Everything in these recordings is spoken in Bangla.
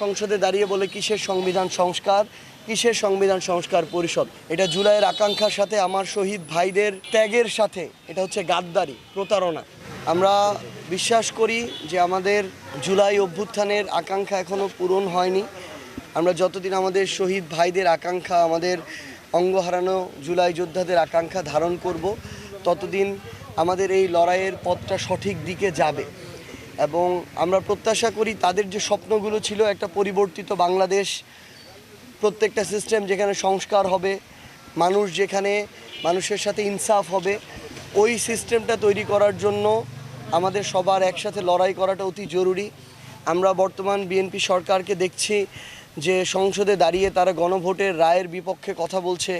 সংসদে দাঁড়িয়ে বলে কিসের সংবিধান সংস্কার, কিসের সংবিধান সংস্কার পরিষদ। এটা জুলাইয়ের আকাঙ্ক্ষার সাথে, আমার শহীদ ভাইদের ত্যাগের সাথে। এটা হচ্ছে গাদ্দারি, প্রতারণা। আমরা বিশ্বাস করি যে আমাদের জুলাই অভ্যুত্থানের আকাঙ্ক্ষা এখনও পূরণ হয়নি। আমরা যতদিন আমাদের শহীদ ভাইদের আকাঙ্ক্ষা, আমাদের অঙ্গ হারানো জুলাই যোদ্ধাদের আকাঙ্ক্ষা ধারণ করব, ততদিন আমাদের এই লড়াইয়ের পথটা সঠিক দিকে যাবে। এবং আমরা প্রত্যাশা করি তাদের যে স্বপ্নগুলো ছিল, একটা পরিবর্তিত বাংলাদেশ, প্রত্যেকটা সিস্টেম যেখানে সংস্কার হবে, মানুষ যেখানে মানুষের সাথে ইনসাফ হবে, ওই সিস্টেমটা তৈরি করার জন্য আমাদের সবার একসাথে লড়াই করাটা অতি জরুরি। আমরা বর্তমান বিএনপি সরকারকে দেখছি যে সংসদে দাঁড়িয়ে তারা গণভোটের রায়ের বিপক্ষে কথা বলছে,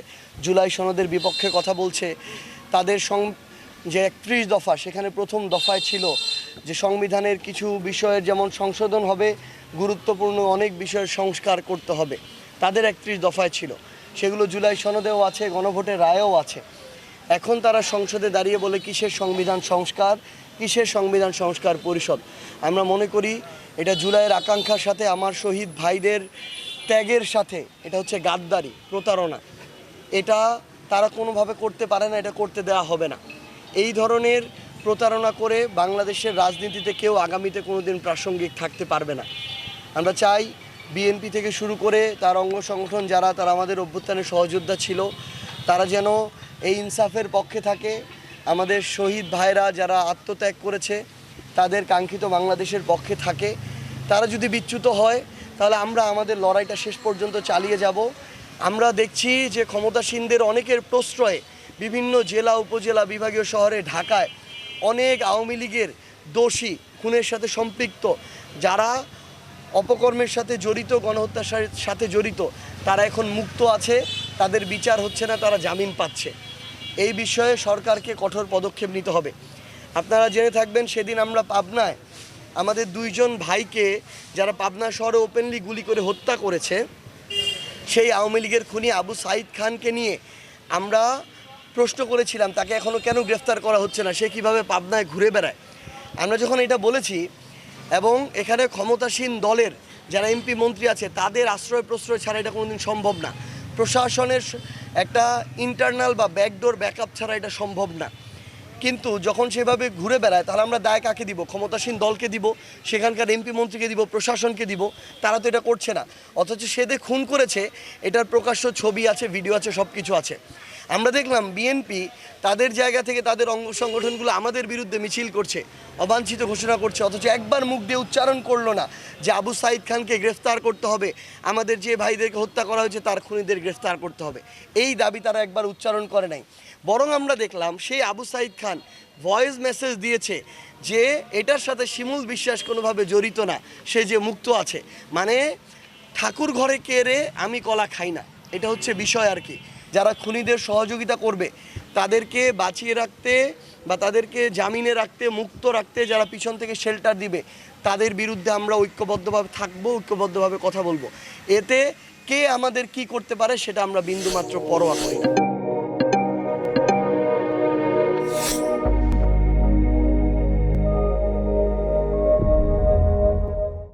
জুলাই সনদের বিপক্ষে কথা বলছে। তাদের যে 31 দফা, সেখানে প্রথম দফায় ছিল যে সংবিধানের কিছু বিষয়ের যেমন সংশোধন হবে, গুরুত্বপূর্ণ অনেক বিষয়ের সংস্কার করতে হবে, তাদের 31 দফায় ছিল। সেগুলো জুলাই সনদেও আছে, গণভোটের রায়েও আছে। এখন তারা সংসদে দাঁড়িয়ে বলে কিসের সংবিধান সংস্কার, কিসের সংবিধান সংস্কার পরিষদ। আমরা মনে করি এটা জুলাইয়ের আকাঙ্ক্ষার সাথে, আমার শহীদ ভাইদের ত্যাগের সাথে। এটা হচ্ছে গাদ্দারি, প্রতারণা। এটা তারা কোনোভাবে করতে পারে না, এটা করতে দেওয়া হবে না। এই ধরনের প্রতারণা করে বাংলাদেশের রাজনীতিতে কেউ আগামীতে কোনোদিন প্রাসঙ্গিক থাকতে পারবে না। আমরা চাই বিএনপি থেকে শুরু করে তার অঙ্গ সংগঠন যারা, তারা আমাদের অভ্যুত্থানের সহযোদ্ধা ছিল, তারা যেন এই ইনসাফের পক্ষে থাকে। আমাদের শহীদ ভাইরা যারা আত্মত্যাগ করেছে, তাদের কাঙ্ক্ষিত বাংলাদেশের পক্ষে থাকে। তারা যদি বিচ্যুত হয়, তাহলে আমরা আমাদের লড়াইটা শেষ পর্যন্ত চালিয়ে যাব। আমরা দেখছি যে ক্ষমতাসীনদের অনেকের প্রশ্রয়ে বিভিন্ন জেলা, উপজেলা, বিভাগীয় শহরে, ঢাকায় অনেক আওয়ামী লীগের দোষী, খুনের সাথে সম্পৃক্ত, যারা অপকর্মের সাথে জড়িত, গণহত্যার সাথে জড়িত, তারা এখন মুক্ত আছে, তাদের বিচার হচ্ছে না, তারা জামিন পাচ্ছে। এই বিষয়ে সরকারকে কঠোর পদক্ষেপ নিতে হবে। আপনারা জেনে থাকবেন, সেদিন আমরা পাবনায় আমাদের 2 জন ভাইকে, যারা পাবনা শহরে ওপেনলি গুলি করে হত্যা করেছে, সেই আওয়ামী লীগের খুনি আবু সাঈদ খানকে নিয়ে আমরা প্রশ্ন করেছিলাম, তাকে এখনও কেন গ্রেফতার করা হচ্ছে না, সে কীভাবে পাবনায় ঘুরে বেড়ায়। আমরা যখন এটা বলেছি, এবং এখানে ক্ষমতাসীন দলের যারা এমপি মন্ত্রী আছে, তাদের আশ্রয় প্রশ্রয় ছাড়া এটা কোনোদিন সম্ভব না। প্রশাসনের একটা ইন্টারনাল বা ব্যাকডোর ব্যাকআপ ছাড়া এটা সম্ভব না। কিন্তু যখন সেভাবে ঘুরে বেড়ায়, তাহলে আমরা দায় কাকে দিব? ক্ষমতাসীন দলকে দিব, সেখানকার এমপি মন্ত্রীকে দিব, প্রশাসনকে দিব। তারা তো এটা করছে না। অথচ সে যে খুন করেছে, এটার প্রকাশ্য ছবি আছে, ভিডিও আছে, সব কিছু আছে। আমরা দেখলাম বিএনপি তাদের জায়গা থেকে তাদের অঙ্গ সংগঠনগুলো আমাদের বিরুদ্ধে মিছিল করছে, অবাঞ্ছিত ঘোষণা করছে, অথচ একবার মুখ দিয়ে উচ্চারণ করলো না যে আবু সাঈদ খানকে গ্রেফতার করতে হবে, আমাদের যে ভাইদেরকে হত্যা করা হয়েছে তার খুনিদের গ্রেফতার করতে হবে। এই দাবি তারা একবার উচ্চারণ করে নাই। বরং আমরা দেখলাম সেই আবু সাঈদ খান ভয়েস মেসেজ দিয়েছে যে এটার সাথে শিমুল বিশ্বাস কোনোভাবে জড়িত না, সে যে মুক্ত আছে। মানে ঠাকুর ঘরে কে রে, আমি কলা খাই না, এটা হচ্ছে বিষয় আর কি। যারা খুনিদের সহযোগিতা করবে, তাদেরকে বাঁচিয়ে রাখতে বা তাদেরকে জামিনে রাখতে, মুক্ত রাখতে যারা পিছন থেকে শেল্টার দিবে, তাদের বিরুদ্ধে আমরা ঐক্যবদ্ধভাবে থাকবো, ঐক্যবদ্ধভাবে কথা বলবো। এতে কে আমাদের কি করতে পারে সেটা আমরা বিন্দুমাত্র পরোয়া করি না।